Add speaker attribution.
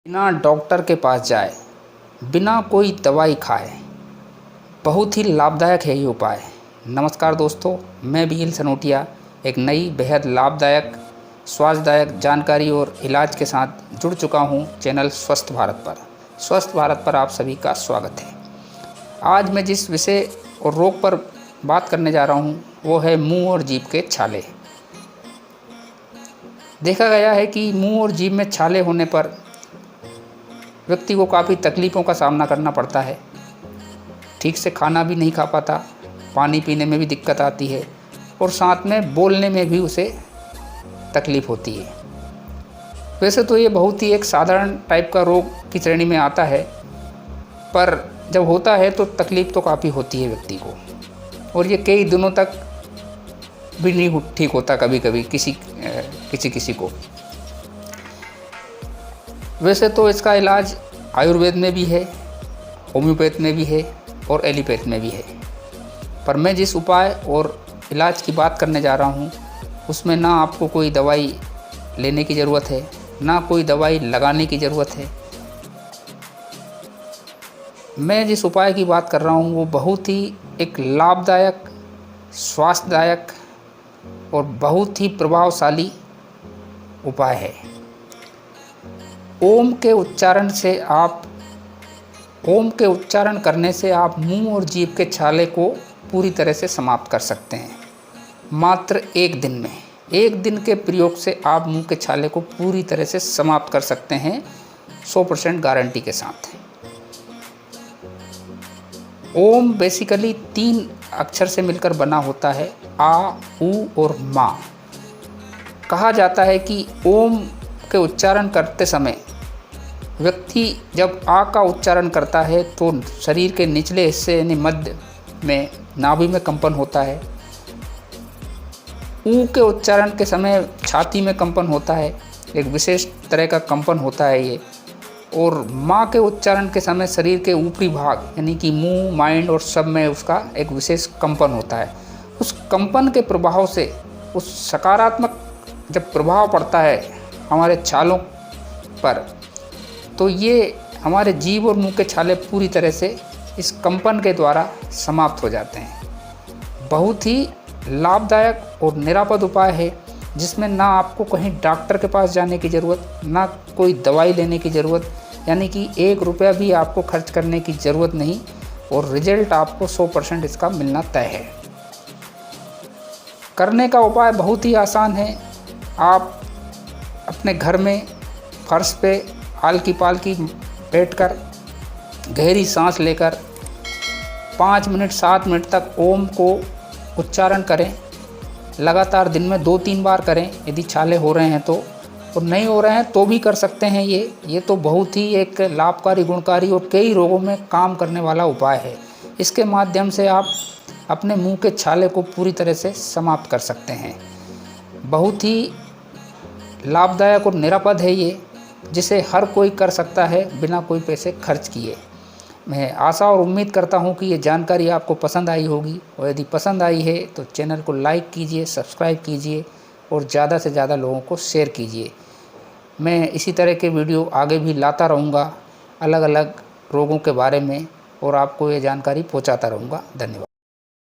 Speaker 1: बिना डॉक्टर के पास जाए, बिना कोई दवाई खाए, बहुत ही लाभदायक है ये उपाय। नमस्कार दोस्तों, मैं बीएल सनोटिया एक नई बेहद लाभदायक, स्वास्थ्यदायक जानकारी और इलाज के साथ जुड़ चुका हूँ चैनल स्वस्थ भारत पर। स्वस्थ भारत पर आप सभी का स्वागत है। आज मैं जिस विषय और रोग पर बात करने जा रहा हूँ वो है मुंह और जीभ के छाले। देखा गया है कि मुंह और जीभ में छाले होने पर व्यक्ति को काफ़ी तकलीफ़ों का सामना करना पड़ता है। ठीक से खाना भी नहीं खा पाता, पानी पीने में भी दिक्कत आती है और साथ में बोलने में भी उसे तकलीफ़ होती है। वैसे तो ये बहुत ही एक साधारण टाइप का रोग की श्रेणी में आता है, पर जब होता है तो तकलीफ़ तो काफ़ी होती है व्यक्ति को, और ये कई दिनों तक भी नहीं ठीक होता कभी कभी किसी को। वैसे तो इसका इलाज आयुर्वेद में भी है, होम्योपैथ में भी है और एलोपैथ में भी है, पर मैं जिस उपाय और इलाज की बात करने जा रहा हूँ उसमें ना आपको कोई दवाई लेने की ज़रूरत है, ना कोई दवाई लगाने की ज़रूरत है। मैं जिस उपाय की बात कर रहा हूँ वो बहुत ही एक लाभदायक, स्वास्थ्यदायक और बहुत ही प्रभावशाली उपाय है। ओम के उच्चारण करने से आप मुंह और जीभ के छाले को पूरी तरह से समाप्त कर सकते हैं। मात्र एक दिन में, एक दिन के प्रयोग से आप मुंह के छाले को पूरी तरह से समाप्त कर सकते हैं, 100% गारंटी के साथ। ओम बेसिकली 3 अक्षर से मिलकर बना होता है, आ, उ और मा। कहा जाता है कि ओम के उच्चारण करते समय व्यक्ति जब आ का उच्चारण करता है तो शरीर के निचले हिस्से यानी मध्य में नाभि में कंपन होता है। ऊ के उच्चारण के समय छाती में कंपन होता है, एक विशेष तरह का कंपन होता है ये। और माँ के उच्चारण के समय शरीर के ऊपरी भाग यानी कि मुंह, माइंड और सब में उसका एक विशेष कंपन होता है। उस कंपन के प्रभाव से, उस सकारात्मक जब प्रभाव पड़ता है हमारे छालों पर, तो ये हमारे जीभ और मुंह के छाले पूरी तरह से इस कंपन के द्वारा समाप्त हो जाते हैं। बहुत ही लाभदायक और निरापद उपाय है जिसमें ना आपको कहीं डॉक्टर के पास जाने की ज़रूरत, ना कोई दवाई लेने की ज़रूरत, यानी कि 1 रुपया भी आपको खर्च करने की ज़रूरत नहीं, और रिजल्ट आपको 100% इसका मिलना तय है। करने का उपाय बहुत ही आसान है। आप अपने घर में फर्श पे आलकी पालकी बैठकर गहरी सांस लेकर 5 मिनट 7 मिनट तक ओम को उच्चारण करें। लगातार दिन में 2-3 बार करें यदि छाले हो रहे हैं तो, और नहीं हो रहे हैं तो भी कर सकते हैं। ये तो बहुत ही एक लाभकारी, गुणकारी और कई रोगों में काम करने वाला उपाय है। इसके माध्यम से आप अपने मुंह के छाले को पूरी तरह से समाप्त कर सकते हैं। बहुत ही लाभदायक और निरापद है ये, जिसे हर कोई कर सकता है बिना कोई पैसे खर्च किए। मैं आशा और उम्मीद करता हूँ कि ये जानकारी आपको पसंद आई होगी, और यदि पसंद आई है तो चैनल को लाइक कीजिए, सब्सक्राइब कीजिए और ज़्यादा से ज़्यादा लोगों को शेयर कीजिए। मैं इसी तरह के वीडियो आगे भी लाता रहूँगा अलग अलग रोगों के बारे में, और आपको ये जानकारी पहुँचाता रहूँगा। धन्यवाद।